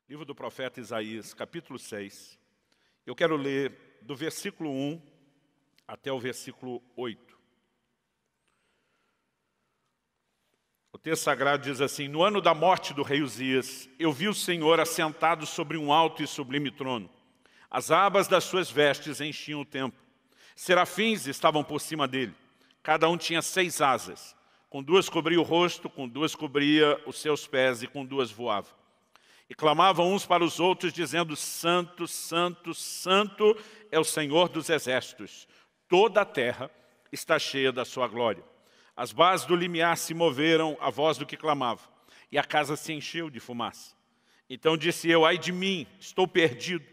Livro do profeta Isaías, capítulo 6. Eu quero ler do versículo 1 até o versículo 8. O texto sagrado diz assim: No ano da morte do rei Uzias, eu vi o Senhor assentado sobre um alto e sublime trono. As abas das suas vestes enchiam o templo. Serafins estavam por cima dele. Cada um tinha 6 asas. Com 2 cobria o rosto, com 2 cobria os seus pés e com 2 voava. E clamavam uns para os outros, dizendo: Santo, Santo, Santo é o Senhor dos exércitos. Toda a terra está cheia da sua glória. As bases do limiar se moveram à voz do que clamava, e a casa se encheu de fumaça. Então disse eu: ai de mim, estou perdido,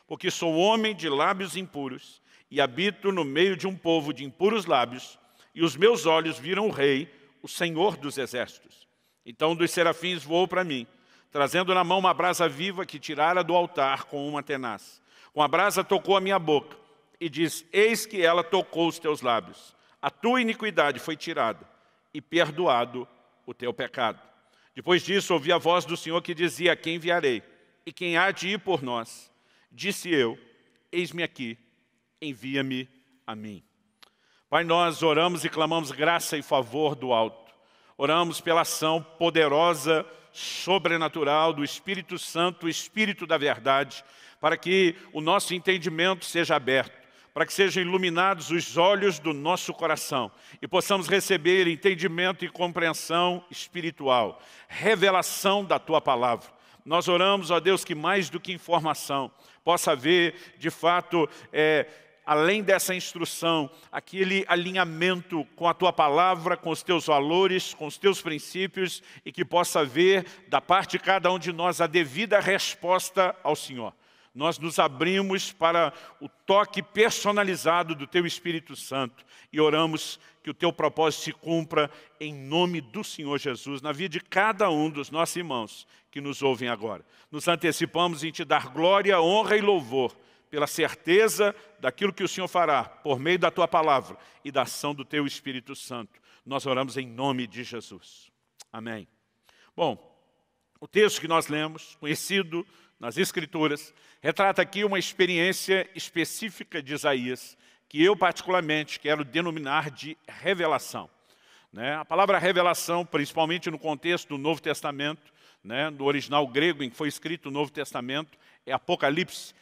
porque sou homem de lábios impuros, e habito no meio de um povo de impuros lábios, e os meus olhos viram o Rei, o Senhor dos exércitos. Então um dos serafins voou para mim, trazendo na mão uma brasa viva que tirara do altar com uma tenaz. Com a brasa tocou a minha boca, e diz: eis que ela tocou os teus lábios. A tua iniquidade foi tirada, e perdoado o teu pecado. Depois disso ouvi a voz do Senhor que dizia: a quem enviarei? E quem há de ir por nós? Disse eu: eis-me aqui, envia-me a mim. Pai, nós oramos e clamamos graça e favor do alto. Oramos pela ação poderosa, sobrenatural do Espírito Santo, o Espírito da verdade, para que o nosso entendimento seja aberto, para que sejam iluminados os olhos do nosso coração e possamos receber entendimento e compreensão espiritual, revelação da Tua Palavra. Nós oramos, ó Deus, que mais do que informação, possa haver, de fato, além dessa instrução, aquele alinhamento com a Tua Palavra, com os Teus valores, com os Teus princípios, e que possa haver, da parte de cada um de nós, a devida resposta ao Senhor. Nós nos abrimos para o toque personalizado do Teu Espírito Santo e oramos que o Teu propósito se cumpra em nome do Senhor Jesus, na vida de cada um dos nossos irmãos que nos ouvem agora. Nos antecipamos em Te dar glória, honra e louvor, pela certeza daquilo que o Senhor fará por meio da Tua Palavra e da ação do Teu Espírito Santo. Nós oramos em nome de Jesus. Amém. Bom, o texto que nós lemos, conhecido nas Escrituras, retrata aqui uma experiência específica de Isaías, que eu particularmente quero denominar de revelação. A palavra revelação, principalmente no contexto do Novo Testamento, no original grego em que foi escrito o Novo Testamento, é Apocalipse,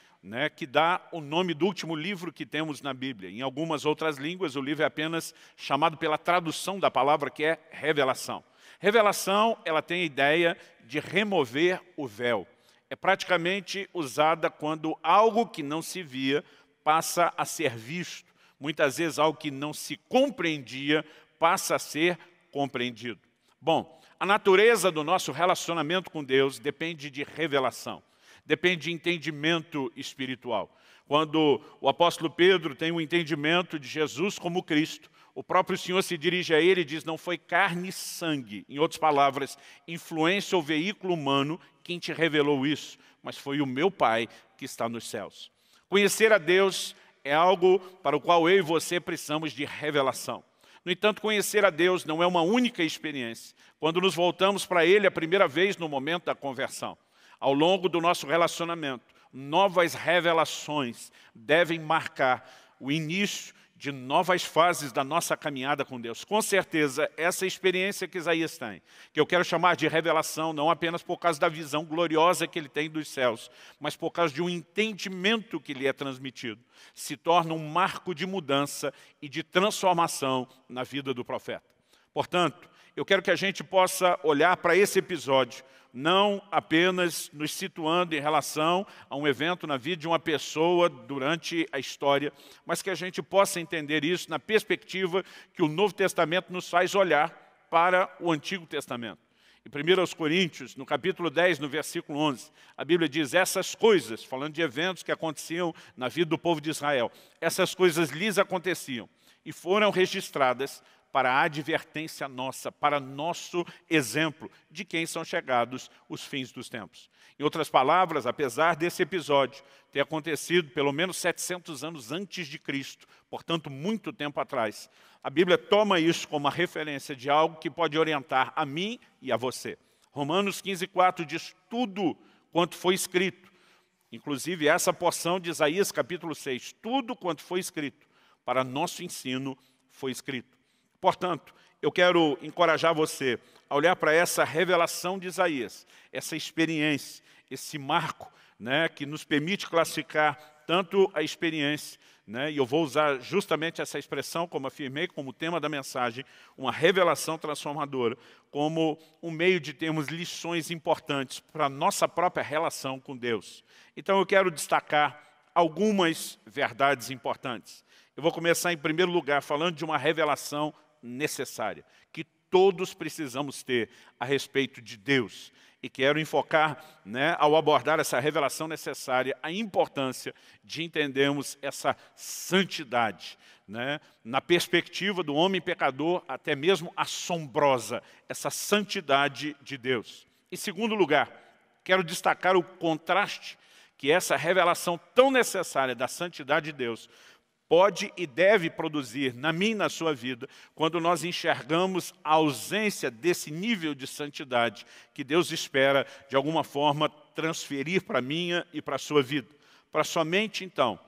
que dá o nome do último livro que temos na Bíblia. Em algumas outras línguas, o livro é apenas chamado pela tradução da palavra, que é revelação. Revelação, ela tem a ideia de remover o véu. É praticamente usada quando algo que não se via passa a ser visto. Muitas vezes algo que não se compreendia passa a ser compreendido. Bom, a natureza do nosso relacionamento com Deus depende de revelação. Depende de entendimento espiritual. Quando o apóstolo Pedro tem um entendimento de Jesus como Cristo, o próprio Senhor se dirige a ele e diz: não foi carne e sangue, em outras palavras, influência ou veículo humano quem te revelou isso, mas foi o meu Pai que está nos céus. Conhecer a Deus é algo para o qual eu e você precisamos de revelação. No entanto, conhecer a Deus não é uma única experiência. Quando nos voltamos para Ele a primeira vez no momento da conversão, ao longo do nosso relacionamento, novas revelações devem marcar o início de novas fases da nossa caminhada com Deus. Com certeza, essa experiência que Isaías tem, que eu quero chamar de revelação, não apenas por causa da visão gloriosa que ele tem dos céus, mas por causa de um entendimento que lhe é transmitido, se torna um marco de mudança e de transformação na vida do profeta. Portanto, eu quero que a gente possa olhar para esse episódio não apenas nos situando em relação a um evento na vida de uma pessoa durante a história, mas que a gente possa entender isso na perspectiva que o Novo Testamento nos faz olhar para o Antigo Testamento. Em 1 Coríntios, no capítulo 10, no versículo 11, a Bíblia diz: essas coisas, falando de eventos que aconteciam na vida do povo de Israel, essas coisas lhes aconteciam e foram registradas para a advertência nossa, para nosso exemplo de quem são chegados os fins dos tempos. Em outras palavras, apesar desse episódio ter acontecido pelo menos 700 anos antes de Cristo, portanto, muito tempo atrás, a Bíblia toma isso como uma referência de algo que pode orientar a mim e a você. Romanos 15:4 diz: tudo quanto foi escrito. Inclusive, essa porção de Isaías capítulo 6, tudo quanto foi escrito para nosso ensino foi escrito. Portanto, eu quero encorajar você a olhar para essa revelação de Isaías, essa experiência, esse marco, né, que nos permite classificar tanto a experiência, né, e eu vou usar justamente essa expressão, como afirmei, como tema da mensagem, uma revelação transformadora, como um meio de termos lições importantes para a nossa própria relação com Deus. Então eu quero destacar algumas verdades importantes. Eu vou começar em primeiro lugar falando de uma revelação necessária, que todos precisamos ter a respeito de Deus. E quero enfocar, né, ao abordar essa revelação necessária, a importância de entendermos essa santidade, né, na perspectiva do homem pecador, até mesmo assombrosa, essa santidade de Deus. Em segundo lugar, quero destacar o contraste que essa revelação tão necessária da santidade de Deus pode e deve produzir na minha e na sua vida, quando nós enxergamos a ausência desse nível de santidade que Deus espera, de alguma forma, transferir para a minha e para a sua vida. Para somente, então,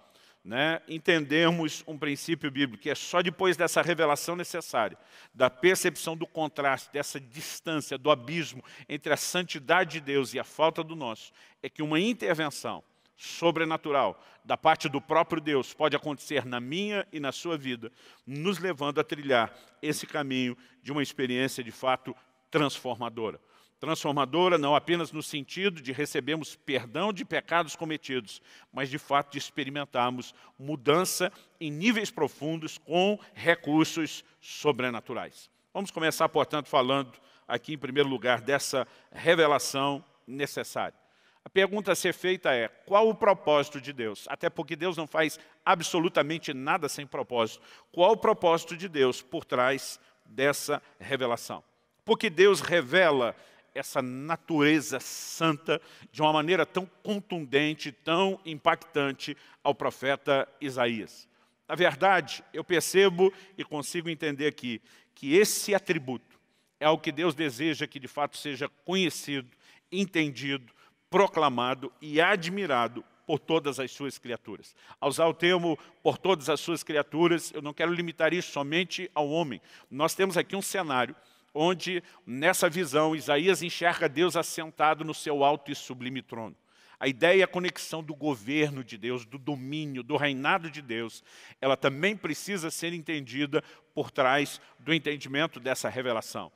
né, entendermos um princípio bíblico, que é só depois dessa revelação necessária, da percepção do contraste, dessa distância, do abismo entre a santidade de Deus e a falta do nosso, é que uma intervenção sobrenatural da parte do próprio Deus pode acontecer na minha e na sua vida, nos levando a trilhar esse caminho de uma experiência de fato transformadora. Transformadora não apenas no sentido de recebermos perdão de pecados cometidos, mas de fato de experimentarmos mudança em níveis profundos com recursos sobrenaturais. Vamos começar, portanto, falando aqui em primeiro lugar dessa revelação necessária. A pergunta a ser feita é, qual o propósito de Deus? Até porque Deus não faz absolutamente nada sem propósito. Qual o propósito de Deus por trás dessa revelação? Porque Deus revela essa natureza santa de uma maneira tão contundente, tão impactante ao profeta Isaías. Na verdade, eu percebo e consigo entender aqui que esse atributo é o que Deus deseja que de fato seja conhecido, entendido, proclamado e admirado por todas as suas criaturas. Ao usar o termo por todas as suas criaturas, eu não quero limitar isso somente ao homem. Nós temos aqui um cenário onde, nessa visão, Isaías enxerga Deus assentado no seu alto e sublime trono. A ideia e a conexão do governo de Deus, do domínio, do reinado de Deus, ela também precisa ser entendida por trás do entendimento dessa revelação.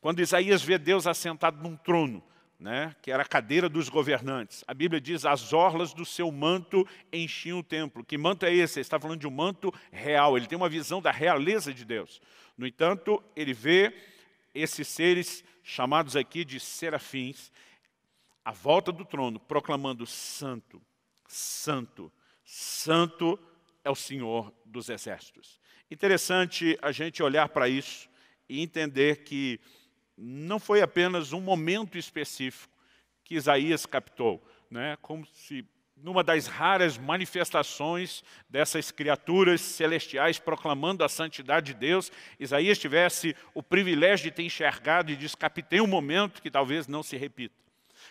Quando Isaías vê Deus assentado num trono, né, que era a cadeira dos governantes. A Bíblia diz, as orlas do seu manto enchiam o templo. Que manto é esse? Ele está falando de um manto real. Ele tem uma visão da realeza de Deus. No entanto, ele vê esses seres chamados aqui de serafins, à volta do trono, proclamando santo, santo, santo é o Senhor dos exércitos. Interessante a gente olhar para isso e entender que não foi apenas um momento específico que Isaías captou, né? Como se numa das raras manifestações dessas criaturas celestiais proclamando a santidade de Deus, Isaías tivesse o privilégio de ter enxergado e diz, captei um momento que talvez não se repita.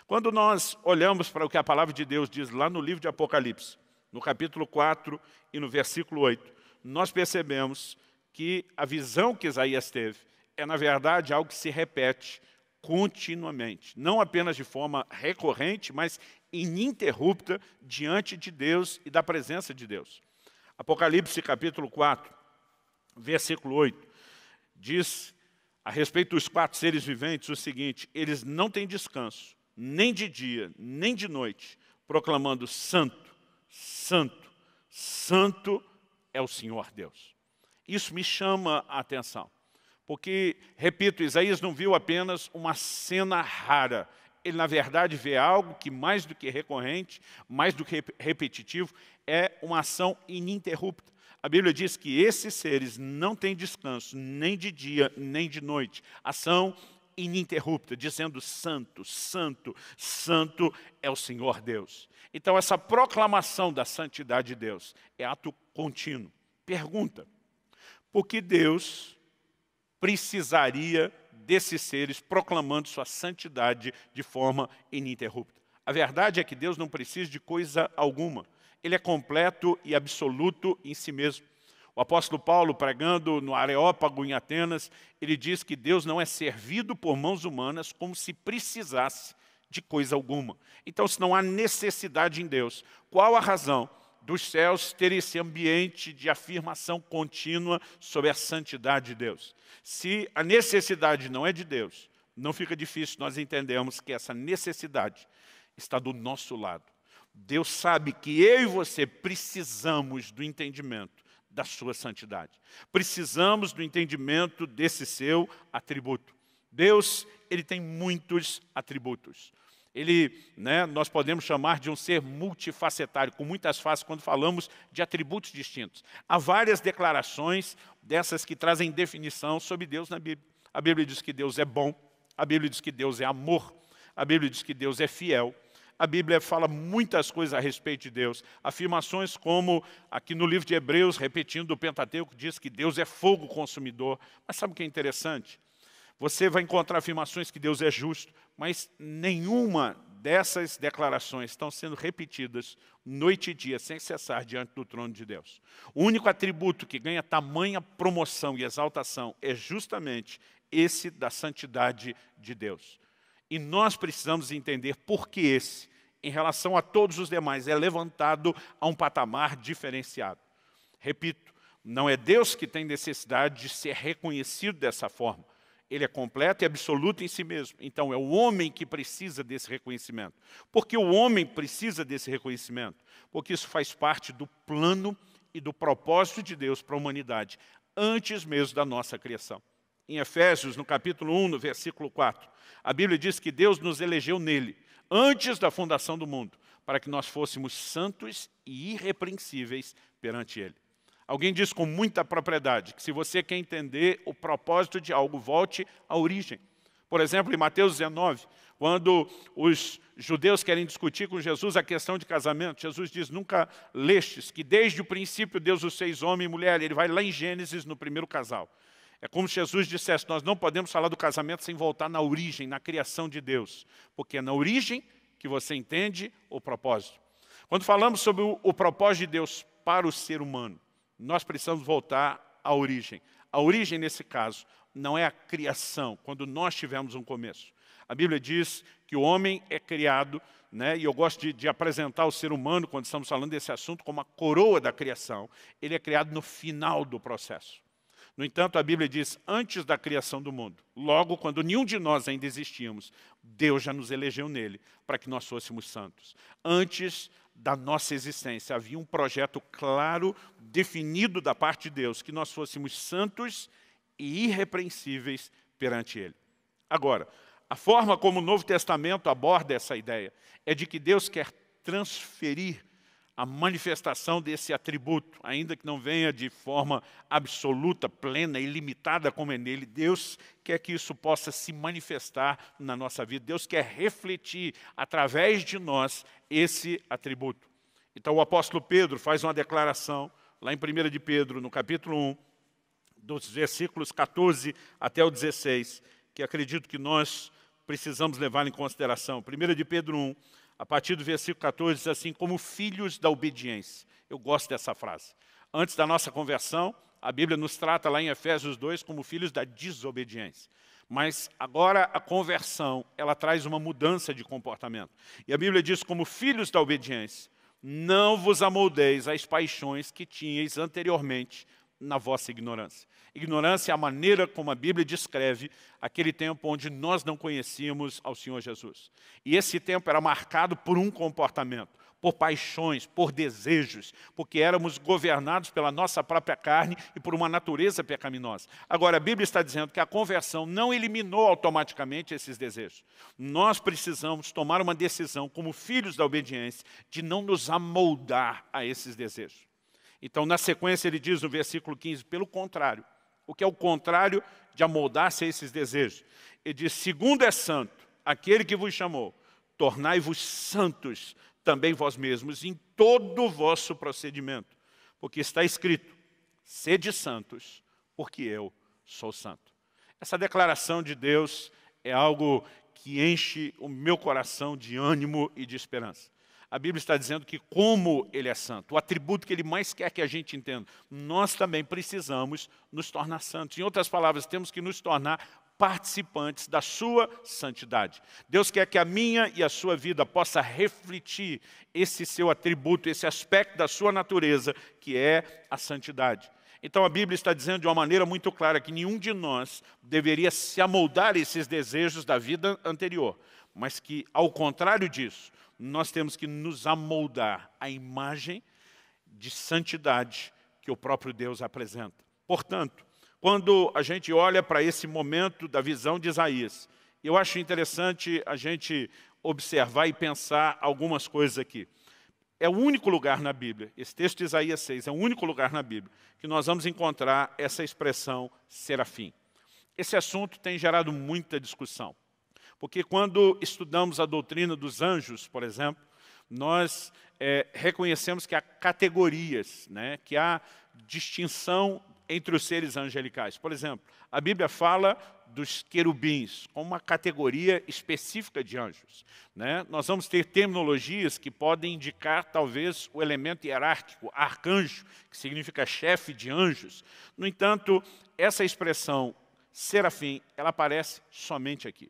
Quando nós olhamos para o que a palavra de Deus diz lá no livro de Apocalipse, no capítulo 4 e no versículo 8, nós percebemos que a visão que Isaías teve é, na verdade, algo que se repete continuamente, não apenas de forma recorrente, mas ininterrupta diante de Deus e da presença de Deus. Apocalipse capítulo 4, versículo 8, diz a respeito dos 4 seres viventes o seguinte, eles não têm descanso, nem de dia, nem de noite, proclamando santo, santo, santo é o Senhor Deus. Isso me chama a atenção. Porque, repito, Isaías não viu apenas uma cena rara. Ele, na verdade, vê algo que, mais do que recorrente, mais do que repetitivo, é uma ação ininterrupta. A Bíblia diz que esses seres não têm descanso, nem de dia, nem de noite. Ação ininterrupta, dizendo santo, santo, santo é o Senhor Deus. Então, essa proclamação da santidade de Deus é ato contínuo. Pergunta, por que Deus precisaria desses seres proclamando sua santidade de forma ininterrupta? A verdade é que Deus não precisa de coisa alguma. Ele é completo e absoluto em si mesmo. O apóstolo Paulo, pregando no Areópago em Atenas, ele diz que Deus não é servido por mãos humanas como se precisasse de coisa alguma. Então, se não há necessidade em Deus, qual a razão dos céus ter esse ambiente de afirmação contínua sobre a santidade de Deus? Se a necessidade não é de Deus, não fica difícil nós entendermos que essa necessidade está do nosso lado. Deus sabe que eu e você precisamos do entendimento da sua santidade. Precisamos do entendimento desse seu atributo. Deus, ele tem muitos atributos. Nós podemos chamar de um ser multifacetário, com muitas faces quando falamos de atributos distintos. Há várias declarações dessas que trazem definição sobre Deus na Bíblia. A Bíblia diz que Deus é bom, a Bíblia diz que Deus é amor, a Bíblia diz que Deus é fiel. A Bíblia fala muitas coisas a respeito de Deus. Afirmações como, aqui no livro de Hebreus, repetindo o Pentateuco, diz que Deus é fogo consumidor. Mas sabe o que é interessante? Você vai encontrar afirmações que Deus é justo, mas nenhuma dessas declarações estão sendo repetidas noite e dia, sem cessar, diante do trono de Deus. O único atributo que ganha tamanha promoção e exaltação é justamente esse da santidade de Deus. E nós precisamos entender por que esse, em relação a todos os demais, é levantado a um patamar diferenciado. Repito, não é Deus que tem necessidade de ser reconhecido dessa forma. Ele é completo e absoluto em si mesmo. Então, é o homem que precisa desse reconhecimento. Por que o homem precisa desse reconhecimento? Porque isso faz parte do plano e do propósito de Deus para a humanidade, antes mesmo da nossa criação. Em Efésios, no capítulo 1, no versículo 4, a Bíblia diz que Deus nos elegeu nele, antes da fundação do mundo, para que nós fôssemos santos e irrepreensíveis perante ele. Alguém diz com muita propriedade que se você quer entender o propósito de algo, volte à origem. Por exemplo, em Mateus 19, quando os judeus querem discutir com Jesus a questão de casamento, Jesus diz, nunca lestes que desde o princípio Deus os fez homem e mulher. Ele vai lá em Gênesis, no primeiro casal. É como se Jesus dissesse, nós não podemos falar do casamento sem voltar na origem, na criação de Deus. Porque é na origem que você entende o propósito. Quando falamos sobre o propósito de Deus para o ser humano, nós precisamos voltar à origem. A origem, nesse caso, não é a criação, quando nós tivemos um começo. A Bíblia diz que o homem é criado, e eu gosto de apresentar o ser humano, quando estamos falando desse assunto, como a coroa da criação. Ele é criado no final do processo. No entanto, a Bíblia diz, antes da criação do mundo, logo quando nenhum de nós ainda existíamos, Deus já nos elegeu nele para que nós fôssemos santos. Antes da nossa existência, havia um projeto claro, definido da parte de Deus, que nós fôssemos santos e irrepreensíveis perante ele. Agora, a forma como o Novo Testamento aborda essa ideia é de que Deus quer transferir a manifestação desse atributo, ainda que não venha de forma absoluta, plena, ilimitada como é nele. Deus quer que isso possa se manifestar na nossa vida. Deus quer refletir através de nós esse atributo. Então o apóstolo Pedro faz uma declaração, lá em 1 de Pedro, no capítulo 1, dos versículos 14 até o 16, que acredito que nós precisamos levar em consideração. 1 de Pedro 1, a partir do versículo 14, diz assim, como filhos da obediência. Eu gosto dessa frase. Antes da nossa conversão, a Bíblia nos trata lá em Efésios 2 como filhos da desobediência. Mas agora a conversão, ela traz uma mudança de comportamento. E a Bíblia diz, como filhos da obediência, não vos amoldeis às paixões que tinhais anteriormente na vossa ignorância. Ignorância é a maneira como a Bíblia descreve aquele tempo onde nós não conhecíamos ao Senhor Jesus. E esse tempo era marcado por um comportamento, por paixões, por desejos, porque éramos governados pela nossa própria carne e por uma natureza pecaminosa. Agora, a Bíblia está dizendo que a conversão não eliminou automaticamente esses desejos. Nós precisamos tomar uma decisão, como filhos da obediência, de não nos amoldar a esses desejos. Então, na sequência, ele diz no versículo 15, pelo contrário. O que é o contrário de amoldar-se a esses desejos? Ele diz, segundo é santo, aquele que vos chamou, tornai-vos santos também vós mesmos em todo o vosso procedimento. Porque está escrito, sede santos, porque eu sou santo. Essa declaração de Deus é algo que enche o meu coração de ânimo e de esperança. A Bíblia está dizendo que como Ele é santo, o atributo que Ele mais quer que a gente entenda, nós também precisamos nos tornar santos. Em outras palavras, temos que nos tornar participantes da sua santidade. Deus quer que a minha e a sua vida possa refletir esse seu atributo, esse aspecto da sua natureza, que é a santidade. Então a Bíblia está dizendo de uma maneira muito clara que nenhum de nós deveria se amoldar a esses desejos da vida anterior, mas que, ao contrário disso, nós temos que nos amoldar à imagem de santidade que o próprio Deus apresenta. Portanto, quando a gente olha para esse momento da visão de Isaías, eu acho interessante a gente observar e pensar algumas coisas aqui. É o único lugar na Bíblia, esse texto de Isaías 6, é o único lugar na Bíblia que nós vamos encontrar essa expressão serafim. Esse assunto tem gerado muita discussão, porque quando estudamos a doutrina dos anjos, por exemplo, nós reconhecemos que há categorias, né, que há distinção entre os seres angelicais. Por exemplo, a Bíblia fala dos querubins como uma categoria específica de anjos, né? Nós vamos ter terminologias que podem indicar talvez o elemento hierárquico, arcanjo, que significa chefe de anjos. No entanto, essa expressão serafim, ela aparece somente aqui.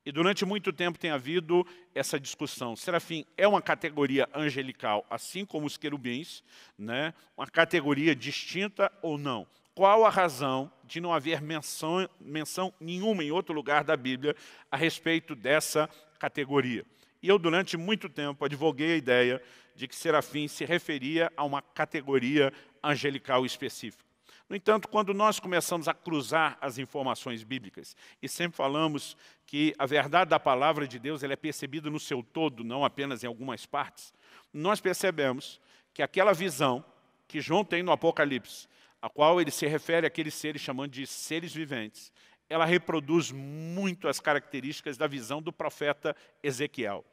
E durante muito tempo tem havido essa discussão. Serafim é uma categoria angelical, assim como os querubins, né? Uma categoria distinta ou não? Qual a razão de não haver menção nenhuma em outro lugar da Bíblia a respeito dessa categoria? E eu, durante muito tempo, advoguei a ideia de que serafim se referia a uma categoria angelical específica. No entanto, quando nós começamos a cruzar as informações bíblicas, e sempre falamos que a verdade da palavra de Deus ela é percebida no seu todo, não apenas em algumas partes, nós percebemos que aquela visão que João tem no Apocalipse, a qual ele se refere àqueles seres chamando de seres viventes, ela reproduz muito as características da visão do profeta Ezequiel.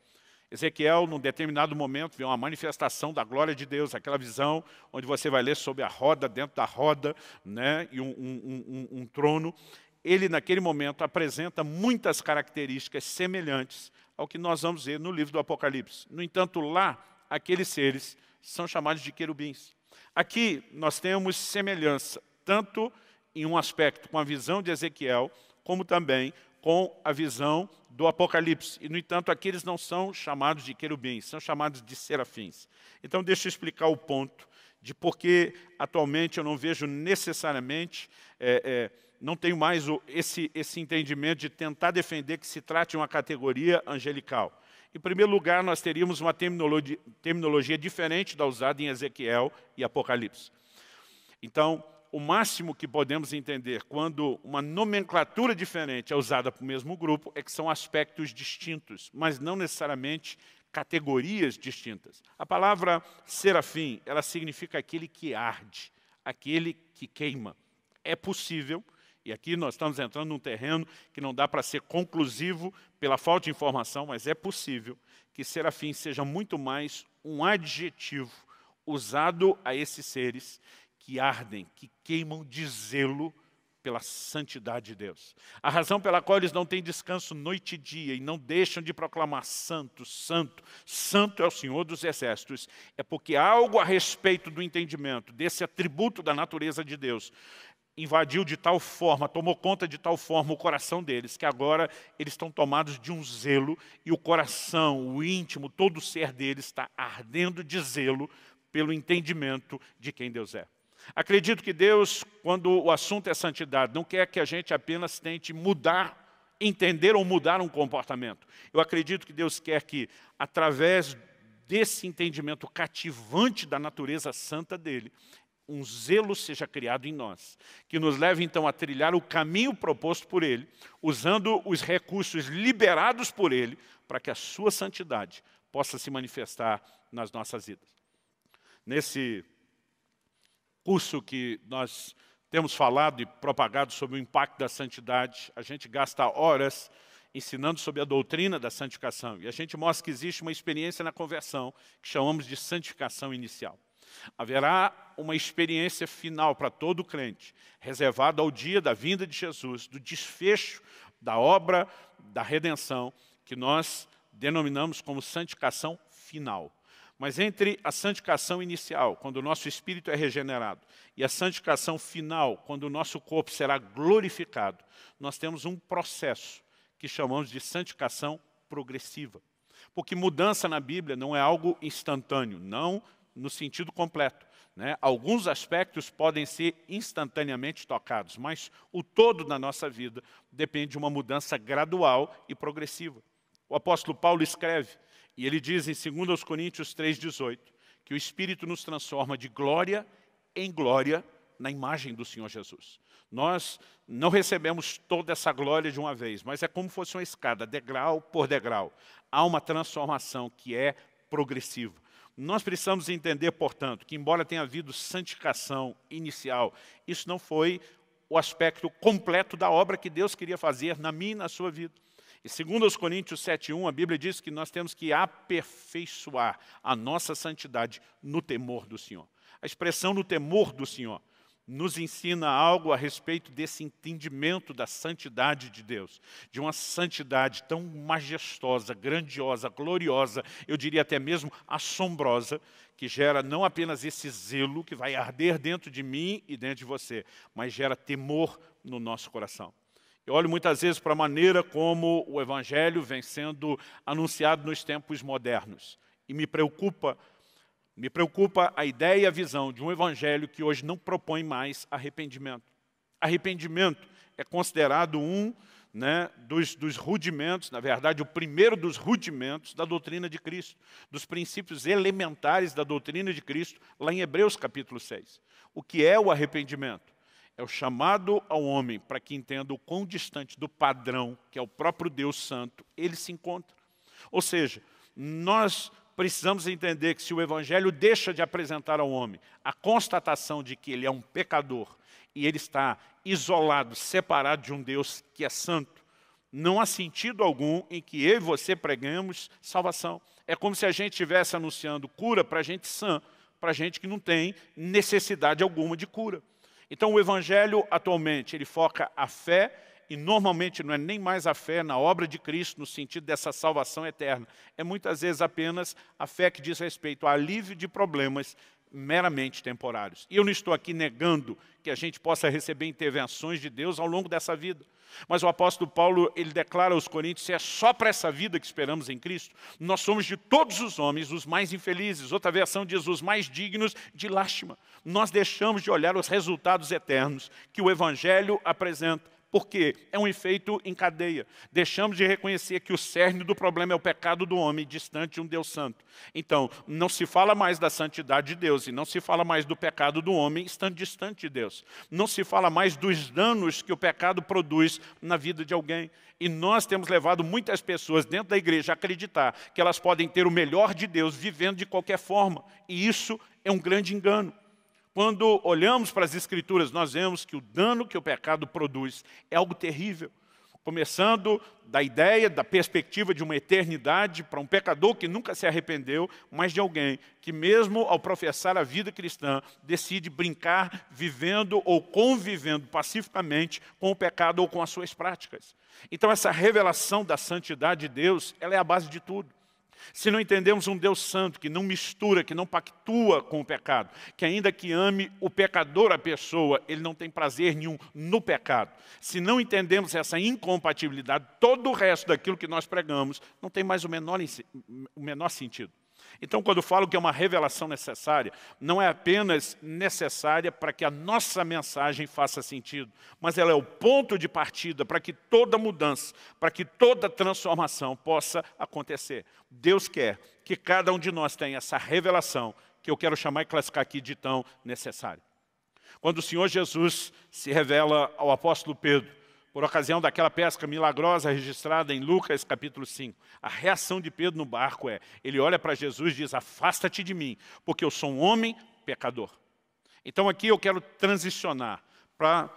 Ezequiel, num determinado momento, vê uma manifestação da glória de Deus, aquela visão onde você vai ler sobre a roda, dentro da roda, né, e um trono. Ele, naquele momento, apresenta muitas características semelhantes ao que nós vamos ver no livro do Apocalipse. No entanto, lá, aqueles seres são chamados de querubins. Aqui, nós temos semelhança, tanto em um aspecto com a visão de Ezequiel, como também com a visão do Apocalipse. E, no entanto, aqui eles não são chamados de querubins, são chamados de serafins. Então, deixa eu explicar o ponto de por que, atualmente, eu não vejo necessariamente, não tenho mais esse entendimento de tentar defender que se trate de uma categoria angelical. Em primeiro lugar, nós teríamos uma terminologia diferente da usada em Ezequiel e Apocalipse. Então, o máximo que podemos entender quando uma nomenclatura diferente é usada para o mesmo grupo é que são aspectos distintos, mas não necessariamente categorias distintas. A palavra serafim, ela significa aquele que arde, aquele que queima. É possível, e aqui nós estamos entrando num terreno que não dá para ser conclusivo pela falta de informação, mas é possível que serafim seja muito mais um adjetivo usado a esses seres que ardem, que queimam de zelo pela santidade de Deus. A razão pela qual eles não têm descanso noite e dia e não deixam de proclamar santo, santo, santo é o Senhor dos Exércitos, é porque algo a respeito do entendimento desse atributo da natureza de Deus invadiu de tal forma, tomou conta de tal forma o coração deles, que agora eles estão tomados de um zelo e o coração, o íntimo, todo o ser deles está ardendo de zelo pelo entendimento de quem Deus é. Acredito que Deus, quando o assunto é santidade, não quer que a gente apenas tente mudar, entender ou mudar um comportamento. Eu acredito que Deus quer que, através desse entendimento cativante da natureza santa dele, um zelo seja criado em nós, que nos leve então a trilhar o caminho proposto por ele, usando os recursos liberados por ele, para que a sua santidade possa se manifestar nas nossas vidas. Nesse curso que nós temos falado e propagado sobre o impacto da santidade, a gente gasta horas ensinando sobre a doutrina da santificação. E a gente mostra que existe uma experiência na conversão que chamamos de santificação inicial. Haverá uma experiência final para todo crente, reservada ao dia da vinda de Jesus, do desfecho da obra da redenção, que nós denominamos como santificação final. Mas entre a santificação inicial, quando o nosso espírito é regenerado, e a santificação final, quando o nosso corpo será glorificado, nós temos um processo que chamamos de santificação progressiva. Porque mudança na Bíblia não é algo instantâneo, não no sentido completo, né? Alguns aspectos podem ser instantaneamente tocados, mas o todo da nossa vida depende de uma mudança gradual e progressiva. O apóstolo Paulo escreve, e ele diz em 2 Coríntios 3,18, que o Espírito nos transforma de glória em glória na imagem do Senhor Jesus. Nós não recebemos toda essa glória de uma vez, mas é como se fosse uma escada, degrau por degrau. Há uma transformação que é progressiva. Nós precisamos entender, portanto, que embora tenha havido santificação inicial, isso não foi o aspecto completo da obra que Deus queria fazer na minha e na sua vida. E 2 Coríntios 7,1, a Bíblia diz que nós temos que aperfeiçoar a nossa santidade no temor do Senhor. A expressão no temor do Senhor nos ensina algo a respeito desse entendimento da santidade de Deus, de uma santidade tão majestosa, grandiosa, gloriosa, eu diria até mesmo assombrosa, que gera não apenas esse zelo que vai arder dentro de mim e dentro de você, mas gera temor no nosso coração. Eu olho muitas vezes para a maneira como o Evangelho vem sendo anunciado nos tempos modernos. E me preocupa a ideia e a visão de um Evangelho que hoje não propõe mais arrependimento. Arrependimento é considerado dos rudimentos, na verdade, o primeiro dos rudimentos da doutrina de Cristo, dos princípios elementares da doutrina de Cristo, lá em Hebreus capítulo 6. O que é o arrependimento? É o chamado ao homem para que entenda o quão distante do padrão, que é o próprio Deus Santo, ele se encontra. Ou seja, nós precisamos entender que se o Evangelho deixa de apresentar ao homem a constatação de que ele é um pecador e ele está isolado, separado de um Deus que é santo, não há sentido algum em que eu e você preguemos salvação. É como se a gente estivesse anunciando cura para gente sã, para gente que não tem necessidade alguma de cura. Então o Evangelho atualmente ele foca a fé e normalmente não é nem mais a fé na obra de Cristo no sentido dessa salvação eterna. É muitas vezes apenas a fé que diz respeito ao alívio de problemas meramente temporários. E eu não estou aqui negando que a gente possa receber intervenções de Deus ao longo dessa vida. Mas o apóstolo Paulo, ele declara aos Coríntios, se é só para essa vida que esperamos em Cristo, nós somos de todos os homens os mais infelizes. Outra versão diz, os mais dignos de lástima. Nós deixamos de olhar os resultados eternos que o Evangelho apresenta. Porque é um efeito em cadeia. Deixamos de reconhecer que o cerne do problema é o pecado do homem distante de um Deus santo. Então, não se fala mais da santidade de Deus e não se fala mais do pecado do homem estando distante de Deus. Não se fala mais dos danos que o pecado produz na vida de alguém. E nós temos levado muitas pessoas dentro da igreja a acreditar que elas podem ter o melhor de Deus vivendo de qualquer forma. E isso é um grande engano. Quando olhamos para as Escrituras, nós vemos que o dano que o pecado produz é algo terrível. Começando da ideia, da perspectiva de uma eternidade para um pecador que nunca se arrependeu, mas de alguém que mesmo ao professar a vida cristã, decide brincar, vivendo ou convivendo pacificamente com o pecado ou com as suas práticas. Então essa revelação da santidade de Deus, ela é a base de tudo. Se não entendemos um Deus santo que não mistura, que não pactua com o pecado, que ainda que ame o pecador a pessoa, ele não tem prazer nenhum no pecado. Se não entendemos essa incompatibilidade, todo o resto daquilo que nós pregamos não tem mais o menor sentido. Então, quando eu falo que é uma revelação necessária, não é apenas necessária para que a nossa mensagem faça sentido, mas ela é o ponto de partida para que toda mudança, para que toda transformação possa acontecer. Deus quer que cada um de nós tenha essa revelação, que eu quero chamar e classificar aqui de tão necessária. Quando o Senhor Jesus se revela ao apóstolo Pedro, por ocasião daquela pesca milagrosa registrada em Lucas capítulo 5. A reação de Pedro no barco ele olha para Jesus e diz, afasta-te de mim, porque eu sou um homem pecador. Então aqui eu quero transicionar para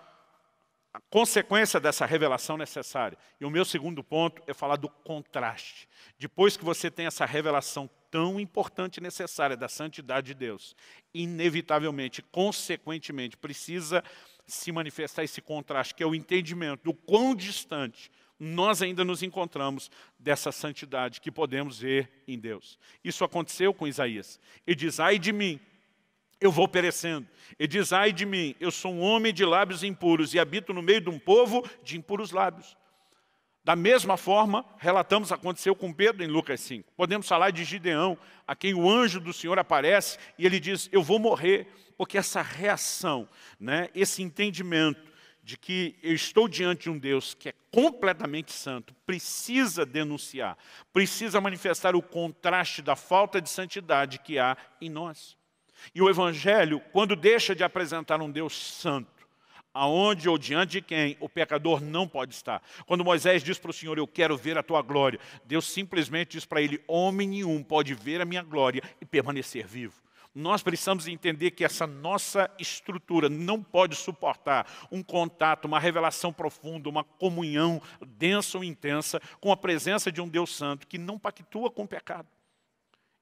a consequência dessa revelação necessária. E o meu segundo ponto é falar do contraste. Depois que você tem essa revelação tão importante e necessária da santidade de Deus, inevitavelmente, consequentemente, precisa se manifestar esse contraste, que é o entendimento do quão distante nós ainda nos encontramos dessa santidade que podemos ver em Deus. Isso aconteceu com Isaías. Ele diz, ai de mim, eu vou perecendo. Ele diz, ai de mim, eu sou um homem de lábios impuros e habito no meio de um povo de impuros lábios. Da mesma forma, relatamos aconteceu com Pedro em Lucas 5. Podemos falar de Gideão, a quem o anjo do Senhor aparece e ele diz, eu vou morrer, porque essa reação, né, esse entendimento de que eu estou diante de um Deus que é completamente santo, precisa denunciar, precisa manifestar o contraste da falta de santidade que há em nós. E o Evangelho, quando deixa de apresentar um Deus santo, aonde ou diante de quem o pecador não pode estar. Quando Moisés diz para o Senhor, eu quero ver a tua glória, Deus simplesmente diz para ele, homem nenhum pode ver a minha glória e permanecer vivo. Nós precisamos entender que essa nossa estrutura não pode suportar um contato, uma revelação profunda, uma comunhão densa ou intensa com a presença de um Deus santo que não pactua com o pecado.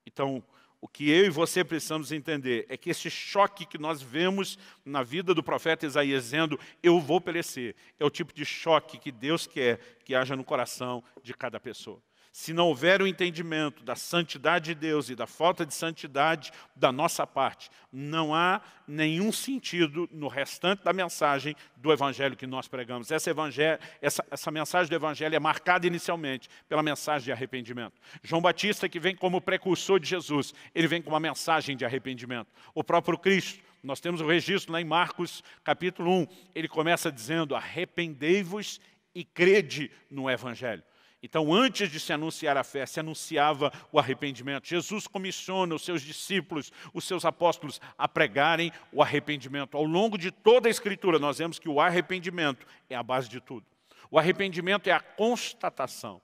Então, o que eu e você precisamos entender é que esse choque que nós vemos na vida do profeta Isaías, dizendo, eu vou perecer, é o tipo de choque que Deus quer que haja no coração de cada pessoa. Se não houver o entendimento da santidade de Deus e da falta de santidade da nossa parte, não há nenhum sentido no restante da mensagem do Evangelho que nós pregamos. Essa mensagem do Evangelho é marcada inicialmente pela mensagem de arrependimento. João Batista, que vem como precursor de Jesus, ele vem com uma mensagem de arrependimento. O próprio Cristo, nós temos o registro lá em Marcos capítulo 1, ele começa dizendo, arrependei-vos e crede no Evangelho. Então, antes de se anunciar a fé, se anunciava o arrependimento. Jesus comissiona os seus discípulos, os seus apóstolos, a pregarem o arrependimento. Ao longo de toda a Escritura, nós vemos que o arrependimento é a base de tudo. O arrependimento é a constatação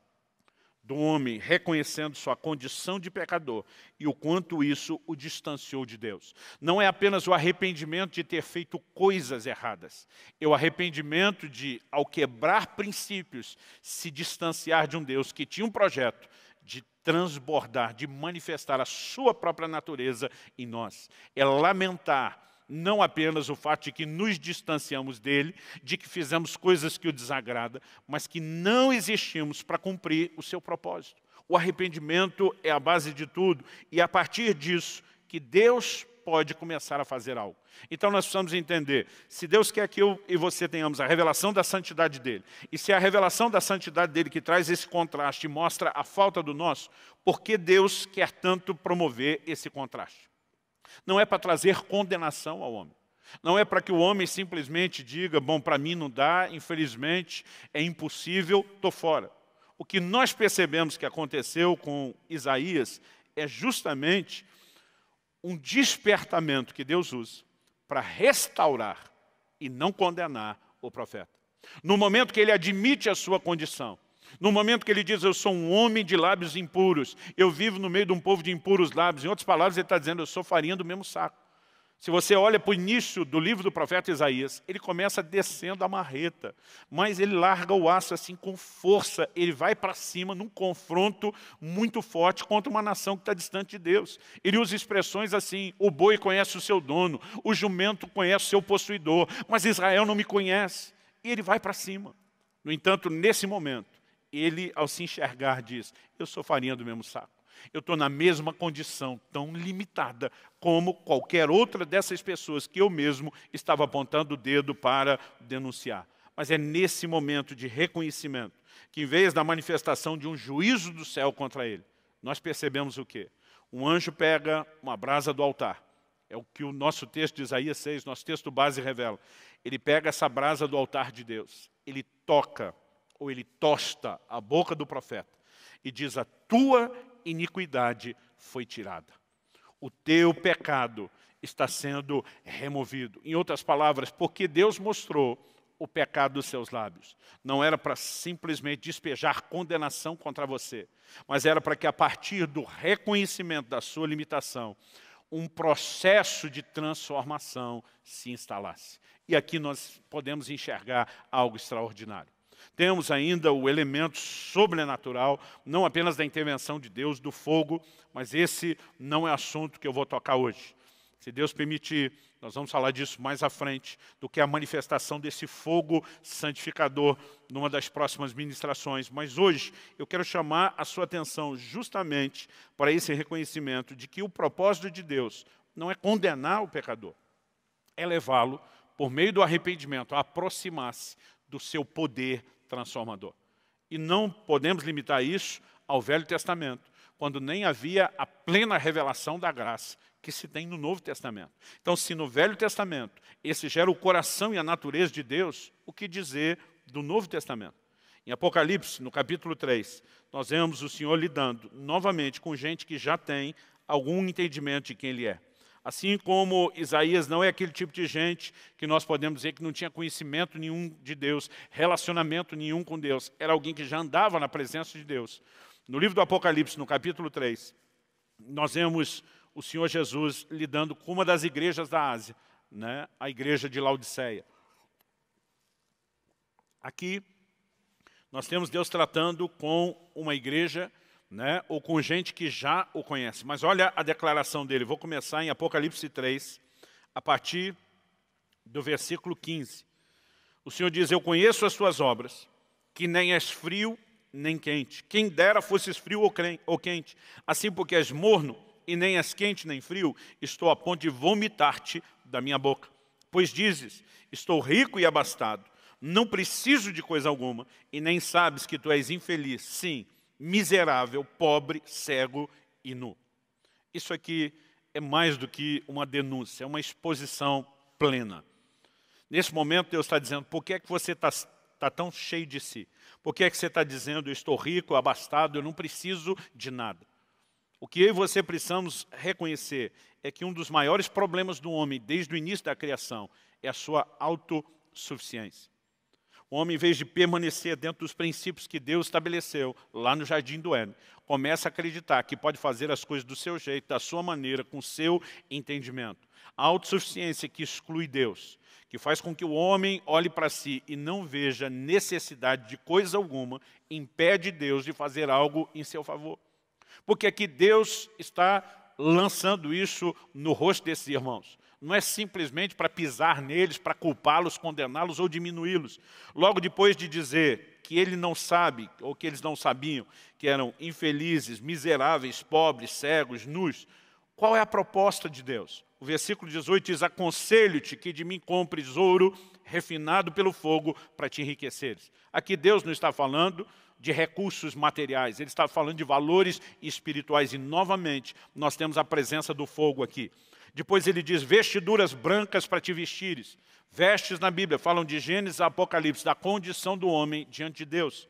do homem reconhecendo sua condição de pecador e o quanto isso o distanciou de Deus. Não é apenas o arrependimento de ter feito coisas erradas. É o arrependimento de, ao quebrar princípios, se distanciar de um Deus que tinha um projeto de transbordar, de manifestar a sua própria natureza em nós. É lamentar não apenas o fato de que nos distanciamos dele, de que fizemos coisas que o desagradam, mas que não existimos para cumprir o seu propósito. O arrependimento é a base de tudo, e é a partir disso que Deus pode começar a fazer algo. Então nós precisamos entender, se Deus quer que eu e você tenhamos a revelação da santidade dele, e se é a revelação da santidade dele que traz esse contraste e mostra a falta do nosso, por que Deus quer tanto promover esse contraste? Não é para trazer condenação ao homem. Não é para que o homem simplesmente diga, bom, para mim não dá, infelizmente, é impossível, estou fora. O que nós percebemos que aconteceu com Isaías é justamente um despertamento que Deus usa para restaurar e não condenar o profeta. No momento que ele admite a sua condição, no momento que ele diz, eu sou um homem de lábios impuros, eu vivo no meio de um povo de impuros lábios. Em outras palavras, ele está dizendo, eu sou farinha do mesmo saco. Se você olha para o início do livro do profeta Isaías, ele começa descendo a marreta, mas ele larga o aço assim com força, ele vai para cima num confronto muito forte contra uma nação que está distante de Deus. Ele usa expressões assim, o boi conhece o seu dono, o jumento conhece o seu possuidor, mas Israel não me conhece. E ele vai para cima. No entanto, nesse momento, ele, ao se enxergar, diz, eu sou farinha do mesmo saco. Eu estou na mesma condição, tão limitada, como qualquer outra dessas pessoas que eu mesmo estava apontando o dedo para denunciar. Mas é nesse momento de reconhecimento, que em vez da manifestação de um juízo do céu contra ele, nós percebemos o quê? Um anjo pega uma brasa do altar. É o que o nosso texto de Isaías 6, nosso texto base revela. Ele pega essa brasa do altar de Deus, ele toca, ou ele tosta a boca do profeta e diz, a tua iniquidade foi tirada. O teu pecado está sendo removido. Em outras palavras, porque Deus mostrou o pecado dos seus lábios. Não era para simplesmente despejar condenação contra você, mas era para que a partir do reconhecimento da sua limitação, um processo de transformação se instalasse. E aqui nós podemos enxergar algo extraordinário. Temos ainda o elemento sobrenatural, não apenas da intervenção de Deus, do fogo, mas esse não é assunto que eu vou tocar hoje. Se Deus permitir, nós vamos falar disso mais à frente, do que a manifestação desse fogo santificador numa das próximas ministrações. Mas hoje eu quero chamar a sua atenção justamente para esse reconhecimento de que o propósito de Deus não é condenar o pecador, é levá-lo, por meio do arrependimento, a aproximar-se do seu poder transformador. E não podemos limitar isso ao Velho Testamento, quando nem havia a plena revelação da graça que se tem no Novo Testamento. Então, se no Velho Testamento esse gera o coração e a natureza de Deus, o que dizer do Novo Testamento? Em Apocalipse, no capítulo 3, nós vemos o Senhor lidando novamente com gente que já tem algum entendimento de quem Ele é. Assim como Isaías não é aquele tipo de gente que nós podemos dizer que não tinha conhecimento nenhum de Deus, relacionamento nenhum com Deus. Era alguém que já andava na presença de Deus. No livro do Apocalipse, no capítulo 3, nós vemos o Senhor Jesus lidando com uma das igrejas da Ásia, né? A igreja de Laodiceia. Aqui, nós temos Deus tratando com uma igreja, né, ou com gente que já o conhece. Mas olha a declaração dele. Vou começar em Apocalipse 3, a partir do versículo 15. O Senhor diz, eu conheço as tuas obras, que nem és frio nem quente. Quem dera fosses frio ou quente. Assim porque és morno, e nem és quente nem frio, estou a ponto de vomitar-te da minha boca. Pois dizes, estou rico e abastado, não preciso de coisa alguma, e nem sabes que tu és infeliz, sim, miserável, pobre, cego e nu. Isso aqui é mais do que uma denúncia, é uma exposição plena. Nesse momento Deus está dizendo, por que é que você está tão cheio de si? Por que é que você está dizendo, eu estou rico, abastado, eu não preciso de nada? O que eu e você precisamos reconhecer é que um dos maiores problemas do homem, desde o início da criação, é a sua autossuficiência. O homem, em vez de permanecer dentro dos princípios que Deus estabeleceu lá no Jardim do Éden, começa a acreditar que pode fazer as coisas do seu jeito, da sua maneira, com o seu entendimento. A autossuficiência que exclui Deus, que faz com que o homem olhe para si e não veja necessidade de coisa alguma, impede Deus de fazer algo em seu favor. Porque aqui Deus está lançando isso no rosto desses irmãos. Não é simplesmente para pisar neles, para culpá-los, condená-los ou diminuí-los. Logo depois de dizer que ele não sabe, ou que eles não sabiam, que eram infelizes, miseráveis, pobres, cegos, nus, qual é a proposta de Deus? O versículo 18 diz, aconselho-te que de mim compres ouro refinado pelo fogo para te enriqueceres. Aqui Deus não está falando de recursos materiais, Ele está falando de valores espirituais. E, novamente, nós temos a presença do fogo aqui. Depois ele diz, vestiduras brancas para te vestires. Vestes na Bíblia falam de Gênesis a Apocalipse, da condição do homem diante de Deus.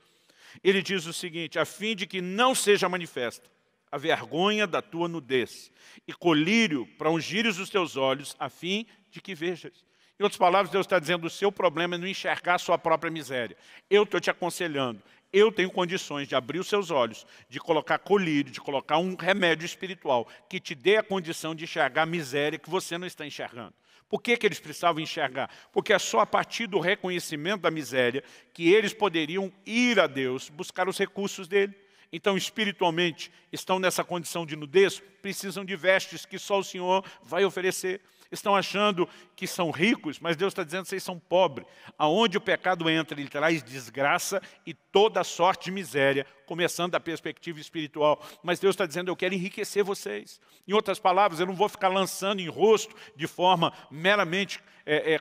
Ele diz o seguinte, a fim de que não seja manifesta a vergonha da tua nudez, e colírio para ungires os teus olhos, a fim de que vejas. Em outras palavras, Deus está dizendo, o seu problema é não enxergar a sua própria miséria. Eu estou te aconselhando, eu tenho condições de abrir os seus olhos, de colocar colírio, de colocar um remédio espiritual que te dê a condição de enxergar a miséria que você não está enxergando. Por que eles precisavam enxergar? Porque é só a partir do reconhecimento da miséria que eles poderiam ir a Deus, buscar os recursos dele. Então, espiritualmente, estão nessa condição de nudez, precisam de vestes que só o Senhor vai oferecer. Estão achando que são ricos, mas Deus está dizendo que vocês são pobres. Aonde o pecado entra, ele traz desgraça e toda sorte de miséria, começando da perspectiva espiritual. Mas Deus está dizendo, eu quero enriquecer vocês. Em outras palavras, eu não vou ficar lançando em rosto de forma meramente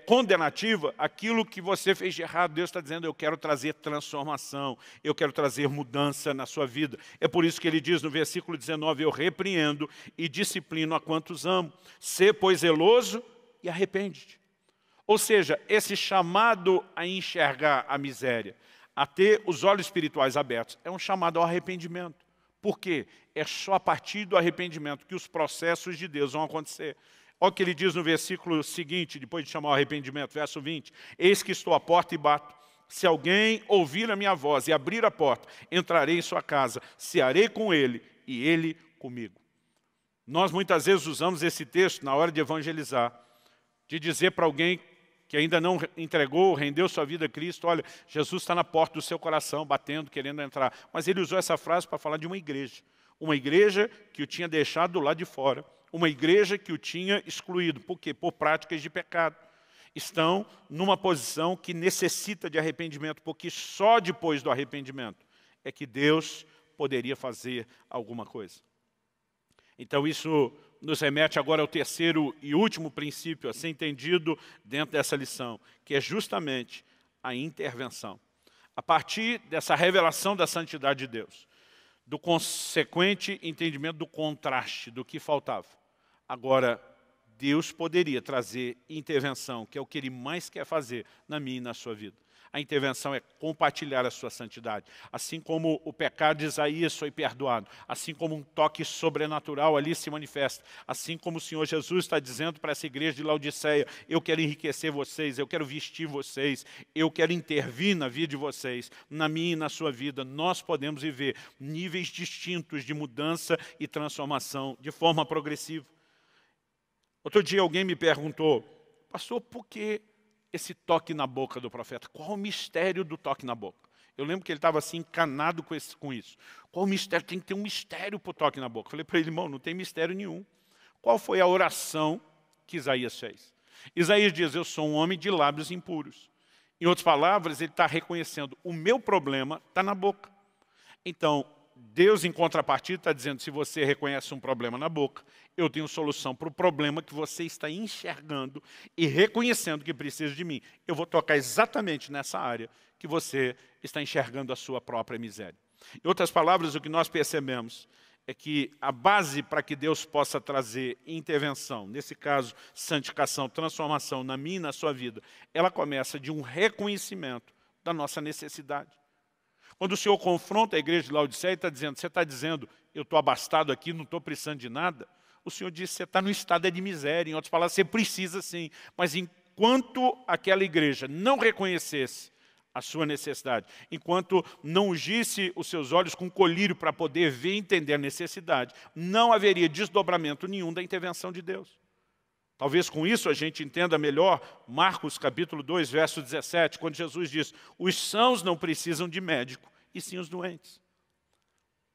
condenativa aquilo que você fez de errado. Deus está dizendo, eu quero trazer transformação, eu quero trazer mudança na sua vida. É por isso que ele diz no versículo 19, eu repreendo e disciplino a quantos amo. Sê, pois, zeloso e arrepende-te. Ou seja, esse chamado a enxergar a miséria, a ter os olhos espirituais abertos, é um chamado ao arrependimento. Por quê? É só a partir do arrependimento que os processos de Deus vão acontecer. Olha o que ele diz no versículo seguinte, depois de chamar o arrependimento, verso 20. Eis que estou à porta e bato. Se alguém ouvir a minha voz e abrir a porta, entrarei em sua casa, cearei com ele e ele comigo. Nós muitas vezes usamos esse texto na hora de evangelizar, de dizer para alguém que ainda não entregou, rendeu sua vida a Cristo, olha, Jesus está na porta do seu coração, batendo, querendo entrar. Mas ele usou essa frase para falar de uma igreja que o tinha deixado do lado de fora, uma igreja que o tinha excluído. Por quê? Por práticas de pecado. Estão numa posição que necessita de arrependimento, porque só depois do arrependimento é que Deus poderia fazer alguma coisa. Então isso nos remete agora ao terceiro e último princípio a ser entendido dentro dessa lição, que é justamente a intervenção. A partir dessa revelação da santidade de Deus, do consequente entendimento do contraste, do que faltava, agora Deus poderia trazer intervenção, que é o que Ele mais quer fazer na minha e na sua vida. A intervenção é compartilhar a sua santidade. Assim como o pecado de Isaías foi perdoado, assim como um toque sobrenatural ali se manifesta, assim como o Senhor Jesus está dizendo para essa igreja de Laodiceia, eu quero enriquecer vocês, eu quero vestir vocês, eu quero intervir na vida de vocês, na minha e na sua vida. Nós podemos viver níveis distintos de mudança e transformação de forma progressiva. Outro dia alguém me perguntou, pastor, por que esse toque na boca do profeta? Qual o mistério do toque na boca? Eu lembro que ele estava assim, encanado com isso. Qual o mistério? Tem que ter um mistério para o toque na boca. Eu falei para ele, irmão, não tem mistério nenhum. Qual foi a oração que Isaías fez? Isaías diz, eu sou um homem de lábios impuros. Em outras palavras, ele está reconhecendo, o meu problema está na boca. Então, Deus, em contrapartida, está dizendo, se você reconhece um problema na boca, eu tenho solução para o problema que você está enxergando e reconhecendo que precisa de mim. Eu vou tocar exatamente nessa área que você está enxergando a sua própria miséria. Em outras palavras, o que nós percebemos é que a base para que Deus possa trazer intervenção, nesse caso, santificação, transformação na minha e na sua vida, ela começa de um reconhecimento da nossa necessidade. Quando o Senhor confronta a igreja de Laodiceia, está dizendo, você está dizendo, eu estou abastado aqui, não estou precisando de nada. O Senhor diz, você está no estado de miséria. Em outras palavras, você precisa sim. Mas enquanto aquela igreja não reconhecesse a sua necessidade, enquanto não ungisse os seus olhos com colírio para poder ver e entender a necessidade, não haveria desdobramento nenhum da intervenção de Deus. Talvez com isso a gente entenda melhor Marcos capítulo 2, verso 17, quando Jesus diz, os sãos não precisam de médico, e sim os doentes.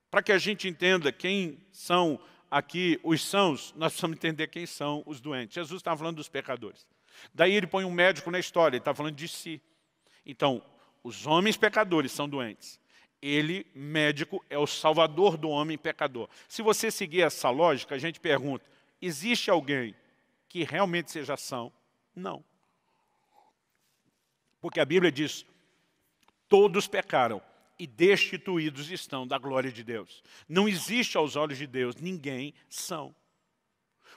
Para que a gente entenda quem são aqui os sãos, nós precisamos entender quem são os doentes. Jesus está falando dos pecadores. Daí ele põe um médico na história, ele está falando de si. Então, os homens pecadores são doentes. Ele, médico, é o salvador do homem pecador. Se você seguir essa lógica, a gente pergunta, existe alguém que realmente seja são? Não. Porque a Bíblia diz, todos pecaram e destituídos estão da glória de Deus. Não existe aos olhos de Deus ninguém são.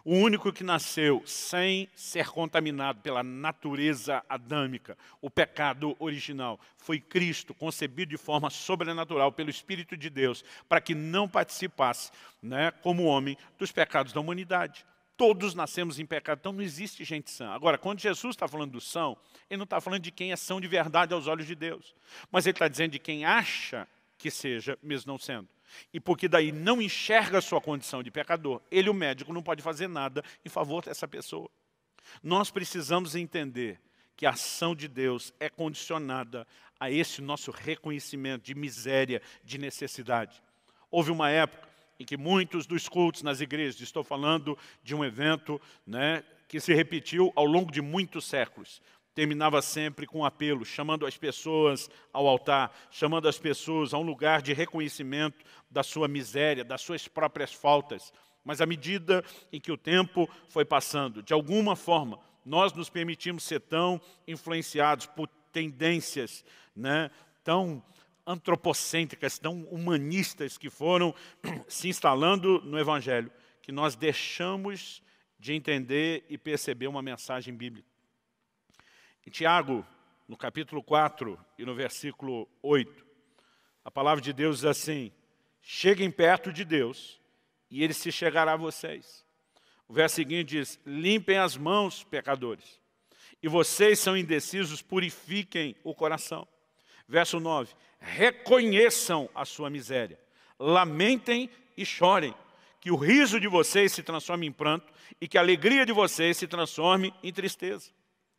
O único que nasceu sem ser contaminado pela natureza adâmica, o pecado original, foi Cristo, concebido de forma sobrenatural pelo Espírito de Deus, para que não participasse, como homem, dos pecados da humanidade. Todos nascemos em pecado, então não existe gente sã. Agora, quando Jesus está falando do são, ele não está falando de quem é são de verdade aos olhos de Deus. Mas ele está dizendo de quem acha que seja, mesmo não sendo. E porque daí não enxerga a sua condição de pecador, ele, o médico, não pode fazer nada em favor dessa pessoa. Nós precisamos entender que a ação de Deus é condicionada a esse nosso reconhecimento de miséria, de necessidade. Houve uma época em que muitos dos cultos nas igrejas, estou falando de um evento que se repetiu ao longo de muitos séculos, terminava sempre com um apelo, chamando as pessoas ao altar, chamando as pessoas a um lugar de reconhecimento da sua miséria, das suas próprias faltas. Mas à medida em que o tempo foi passando, de alguma forma, nós nos permitimos ser tão influenciados por tendências tão antropocêntricas, tão humanistas que foram se instalando no Evangelho, que nós deixamos de entender e perceber uma mensagem bíblica. Em Tiago, no capítulo 4 e no versículo 8, a palavra de Deus diz assim, cheguem perto de Deus e Ele se chegará a vocês. O verso seguinte diz, limpem as mãos, pecadores, e vocês são indecisos, purifiquem o coração. Verso 9, reconheçam a sua miséria, lamentem e chorem, que o riso de vocês se transforme em pranto e que a alegria de vocês se transforme em tristeza.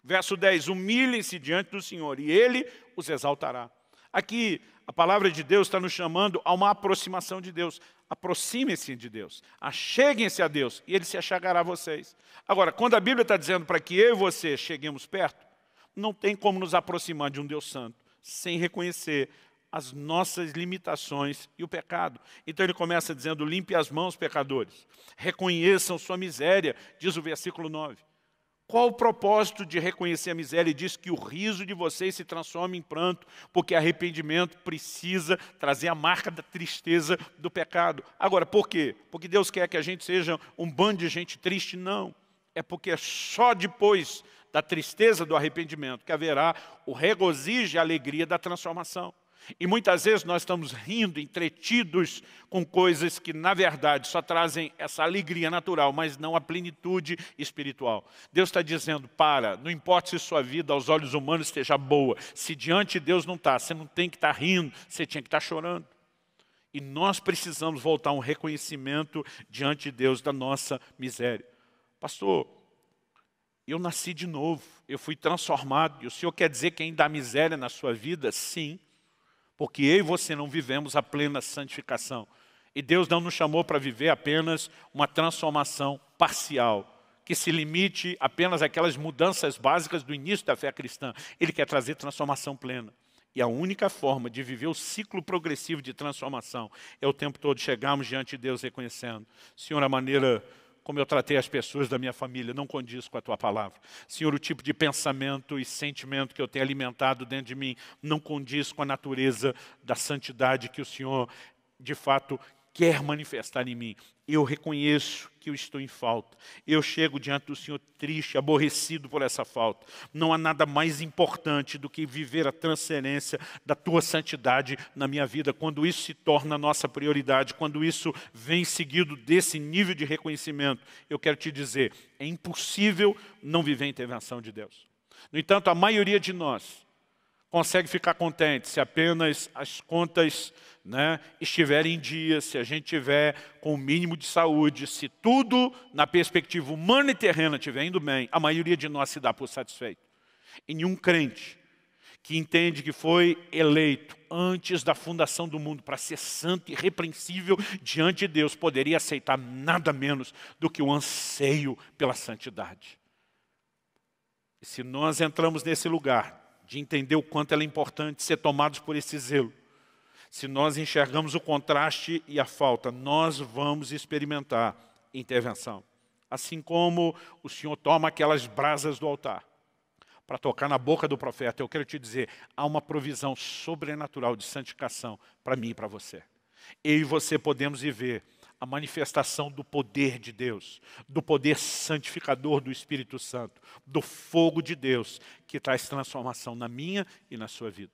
Verso 10, humilhem-se diante do Senhor e Ele os exaltará. Aqui, a palavra de Deus está nos chamando a uma aproximação de Deus. Aproximem-se de Deus, acheguem-se a Deus, e Ele se achegará a vocês. Agora, quando a Bíblia está dizendo para que eu e você cheguemos perto, não tem como nos aproximar de um Deus santo, sem reconhecer as nossas limitações e o pecado. Então ele começa dizendo, limpe as mãos, pecadores. Reconheçam sua miséria, diz o versículo 9. Qual o propósito de reconhecer a miséria? Ele diz que o riso de vocês se transforma em pranto, porque arrependimento precisa trazer a marca da tristeza do pecado. Agora, por quê? Porque Deus quer que a gente seja um bando de gente triste? Não. É porque é só depois da tristeza do arrependimento que haverá o regozijo e a alegria da transformação. E muitas vezes nós estamos rindo, entretidos com coisas que, na verdade, só trazem essa alegria natural, mas não a plenitude espiritual. Deus está dizendo, não importa se sua vida aos olhos humanos esteja boa, se diante de Deus não está, você não tem que estar rindo, você tinha que estar chorando. E nós precisamos voltar a um reconhecimento diante de Deus da nossa miséria. Pastor, eu nasci de novo, eu fui transformado, e o Senhor quer dizer que ainda há miséria na sua vida? Sim. Porque eu e você não vivemos a plena santificação. E Deus não nos chamou para viver apenas uma transformação parcial, que se limite apenas àquelas mudanças básicas do início da fé cristã. Ele quer trazer transformação plena. E a única forma de viver o ciclo progressivo de transformação é o tempo todo chegarmos diante de Deus reconhecendo, Senhor, a maneira como eu tratei as pessoas da minha família, não condiz com a Tua palavra. Senhor, o tipo de pensamento e sentimento que eu tenho alimentado dentro de mim não condiz com a natureza da santidade que o Senhor, de fato, quer manifestar em mim. Eu reconheço que eu estou em falta. Eu chego diante do Senhor triste, aborrecido por essa falta. Não há nada mais importante do que viver a transcendência da Tua santidade na minha vida. Quando isso se torna a nossa prioridade, quando isso vem seguido desse nível de reconhecimento, eu quero te dizer, é impossível não viver a intervenção de Deus. No entanto, a maioria de nós consegue ficar contente se apenas as contas estiverem em dia, se a gente tiver com o mínimo de saúde, se tudo na perspectiva humana e terrena estiver indo bem, a maioria de nós se dá por satisfeito. E nenhum crente que entende que foi eleito antes da fundação do mundo para ser santo e irrepreensível diante de Deus poderia aceitar nada menos do que o anseio pela santidade. E se nós entramos nesse lugar de entender o quanto ela é importante, ser tomados por esse zelo, se nós enxergamos o contraste e a falta, nós vamos experimentar intervenção. Assim como o Senhor toma aquelas brasas do altar para tocar na boca do profeta, eu quero te dizer, há uma provisão sobrenatural de santificação para mim e para você. Eu e você podemos viver a manifestação do poder de Deus, do poder santificador do Espírito Santo, do fogo de Deus que traz transformação na minha e na sua vida.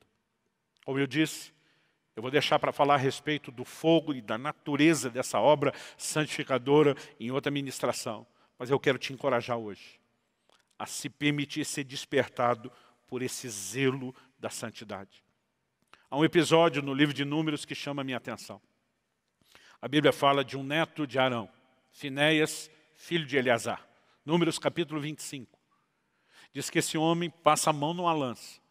Como eu disse, eu vou deixar para falar a respeito do fogo e da natureza dessa obra santificadora em outra ministração. Mas eu quero te encorajar hoje a se permitir ser despertado por esse zelo da santidade. Há um episódio no livro de Números que chama a minha atenção. A Bíblia fala de um neto de Arão, Finéias, filho de Eleazar. Números capítulo 25. Diz que esse homem passa a mão numa lança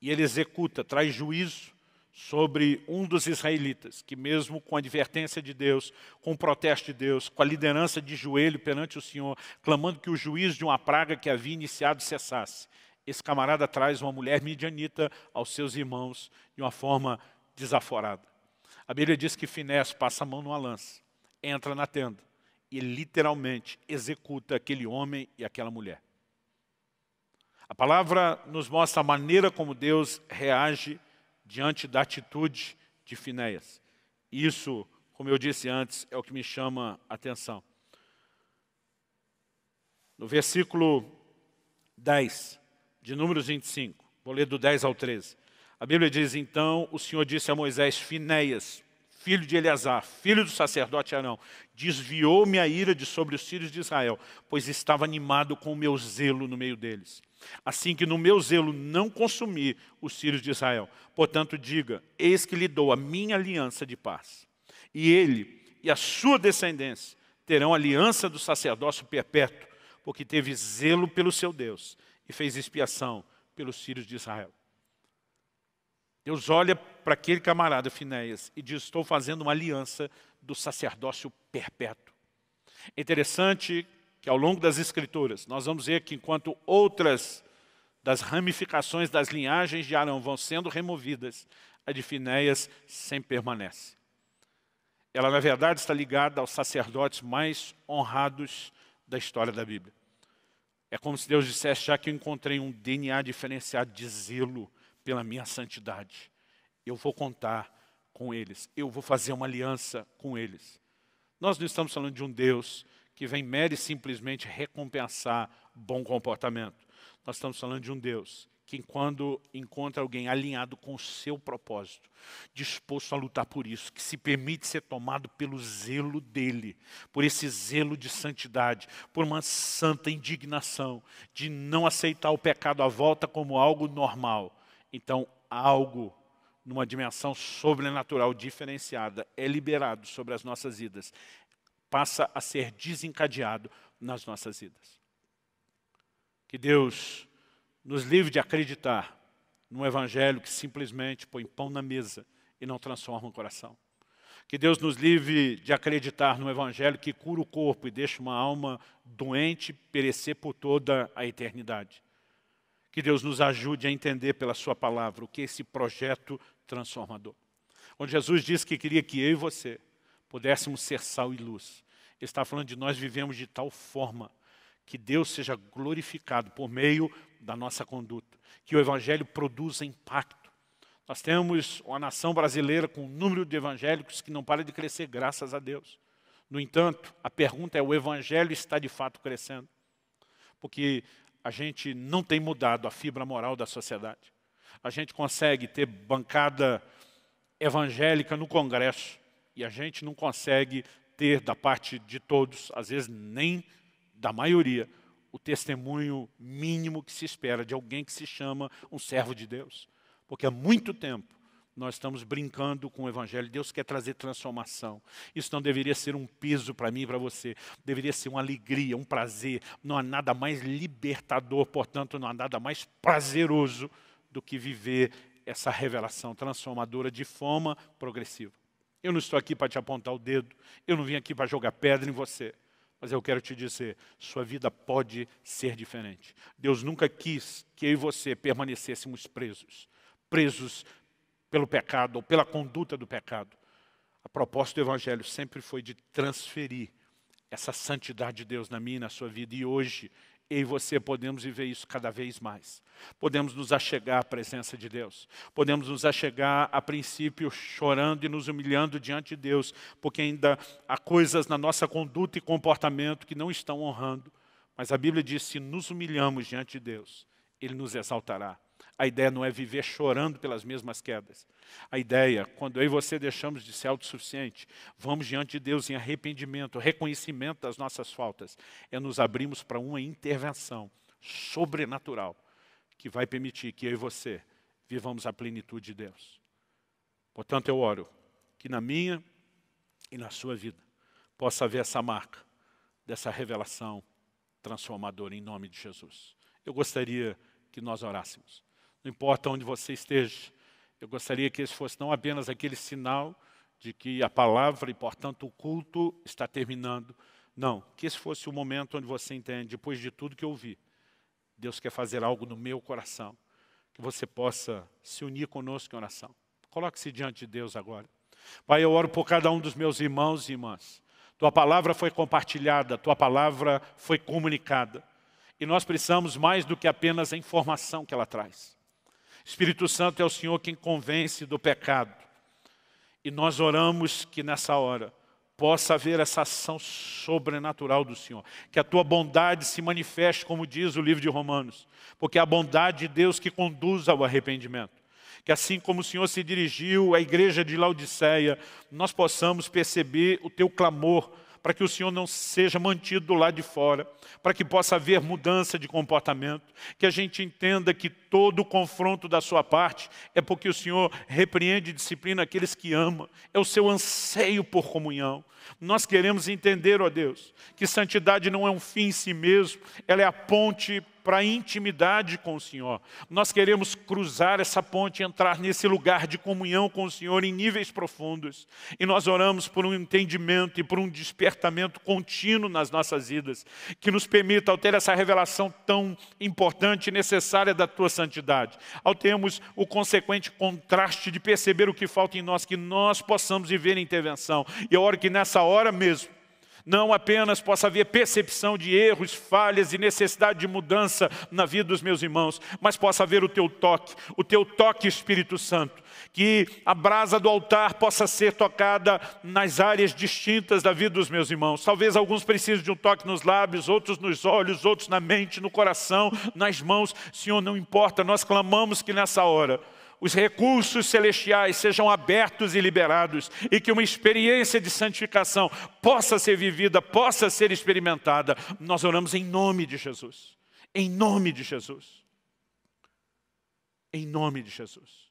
e ele executa, traz juízo sobre um dos israelitas, que mesmo com a advertência de Deus, com o protesto de Deus, com a liderança de joelho perante o Senhor, clamando que o juízo de uma praga que havia iniciado cessasse, esse camarada traz uma mulher midianita aos seus irmãos de uma forma desaforada. A Bíblia diz que Finéias passa a mão numa lança, entra na tenda e literalmente executa aquele homem e aquela mulher. A palavra nos mostra a maneira como Deus reage diante da atitude de Finéias. Isso, como eu disse antes, é o que me chama a atenção. No versículo 10 de Números 25, vou ler do 10 ao 13. A Bíblia diz, então, o Senhor disse a Moisés, Finéias, filho de Eleazar, filho do sacerdote Arão, desviou-me a ira de sobre os filhos de Israel, pois estava animado com o meu zelo no meio deles. Assim que no meu zelo não consumi os filhos de Israel. Portanto, diga, eis que lhe dou a minha aliança de paz. E ele e a sua descendência terão aliança do sacerdócio perpétuo, porque teve zelo pelo seu Deus e fez expiação pelos filhos de Israel. Deus olha para aquele camarada, Finéias, e diz, estou fazendo uma aliança do sacerdócio perpétuo. É interessante que ao longo das Escrituras, nós vamos ver que enquanto outras das ramificações das linhagens de Arão vão sendo removidas, a de Finéias sempre permanece. Ela, na verdade, está ligada aos sacerdotes mais honrados da história da Bíblia. É como se Deus dissesse, já que eu encontrei um DNA diferenciado de zelo pela minha santidade, eu vou contar com eles, eu vou fazer uma aliança com eles. Nós não estamos falando de um Deus que vem mero e simplesmente recompensar bom comportamento. Nós estamos falando de um Deus que quando encontra alguém alinhado com o seu propósito, disposto a lutar por isso, que se permite ser tomado pelo zelo dele, por esse zelo de santidade, por uma santa indignação, de não aceitar o pecado à volta como algo normal. Então, algo numa dimensão sobrenatural diferenciada é liberado sobre as nossas vidas, passa a ser desencadeado nas nossas vidas. Que Deus nos livre de acreditar num evangelho que simplesmente põe pão na mesa e não transforma o coração. Que Deus nos livre de acreditar num evangelho que cura o corpo e deixa uma alma doente perecer por toda a eternidade. Que Deus nos ajude a entender pela sua palavra o que é esse projeto transformador. Onde Jesus disse que queria que eu e você pudéssemos ser sal e luz. Ele está falando de nós vivemos de tal forma que Deus seja glorificado por meio da nossa conduta, que o evangelho produza impacto. Nós temos uma nação brasileira com um número de evangélicos que não para de crescer, graças a Deus. No entanto, a pergunta é, o evangelho está de fato crescendo? Porque a gente não tem mudado a fibra moral da sociedade. A gente consegue ter bancada evangélica no Congresso e a gente não consegue ter da parte de todos, às vezes nem da maioria, o testemunho mínimo que se espera de alguém que se chama um servo de Deus. Porque há muito tempo nós estamos brincando com o evangelho. Deus quer trazer transformação. Isso não deveria ser um peso para mim e para você. Deveria ser uma alegria, um prazer. Não há nada mais libertador, portanto, não há nada mais prazeroso do que viver essa revelação transformadora de forma progressiva. Eu não estou aqui para te apontar o dedo. Eu não vim aqui para jogar pedra em você. Mas eu quero te dizer, sua vida pode ser diferente. Deus nunca quis que eu e você permanecêssemos presos pelo pecado ou pela conduta do pecado. A proposta do evangelho sempre foi de transferir essa santidade de Deus na minha e na sua vida. E hoje, eu e você podemos viver isso cada vez mais. Podemos nos achegar à presença de Deus. Podemos nos achegar, a princípio, chorando e nos humilhando diante de Deus, porque ainda há coisas na nossa conduta e comportamento que não estão honrando. Mas a Bíblia diz, se nos humilhamos diante de Deus, Ele nos exaltará. A ideia não é viver chorando pelas mesmas quedas. A ideia, quando eu e você deixamos de ser autossuficiente, vamos diante de Deus em arrependimento, reconhecimento das nossas faltas, é nos abrirmos para uma intervenção sobrenatural que vai permitir que eu e você vivamos a plenitude de Deus. Portanto, eu oro que na minha e na sua vida possa haver essa marca dessa revelação transformadora em nome de Jesus. Eu gostaria que nós orássemos. Não importa onde você esteja, eu gostaria que esse fosse não apenas aquele sinal de que a palavra e, portanto, o culto está terminando. Não, que esse fosse o momento onde você entende, depois de tudo que eu ouvi, Deus quer fazer algo no meu coração, que você possa se unir conosco em oração. Coloque-se diante de Deus agora. Pai, eu oro por cada um dos meus irmãos e irmãs. Tua palavra foi compartilhada, Tua palavra foi comunicada. E nós precisamos mais do que apenas a informação que ela traz. Espírito Santo é o Senhor quem convence do pecado. E nós oramos que nessa hora possa haver essa ação sobrenatural do Senhor. Que a Tua bondade se manifeste, como diz o livro de Romanos. Porque é a bondade de Deus que conduz ao arrependimento. Que assim como o Senhor se dirigiu à igreja de Laodiceia, nós possamos perceber o Teu clamor, para que o Senhor não seja mantido do lado de fora, para que possa haver mudança de comportamento, que a gente entenda que todo o confronto da sua parte é porque o Senhor repreende e disciplina aqueles que ama, é o seu anseio por comunhão. Nós queremos entender, ó Deus, que santidade não é um fim em si mesmo, ela é a ponte para a intimidade com o Senhor. Nós queremos cruzar essa ponte, entrar nesse lugar de comunhão com o Senhor em níveis profundos. E nós oramos por um entendimento e por um despertamento contínuo nas nossas vidas, que nos permita, ao ter essa revelação tão importante e necessária da Tua santidade, ao termos o consequente contraste de perceber o que falta em nós, que nós possamos viver a intervenção. E eu oro que nessa hora mesmo, não apenas possa haver percepção de erros, falhas e necessidade de mudança na vida dos meus irmãos, mas possa haver o Teu toque Espírito Santo, que a brasa do altar possa ser tocada nas áreas distintas da vida dos meus irmãos. Talvez alguns precisem de um toque nos lábios, outros nos olhos, outros na mente, no coração, nas mãos. Senhor, não importa, nós clamamos que nessa hora os recursos celestiais sejam abertos e liberados e que uma experiência de santificação possa ser vivida, possa ser experimentada. Nós oramos em nome de Jesus. Em nome de Jesus. Em nome de Jesus.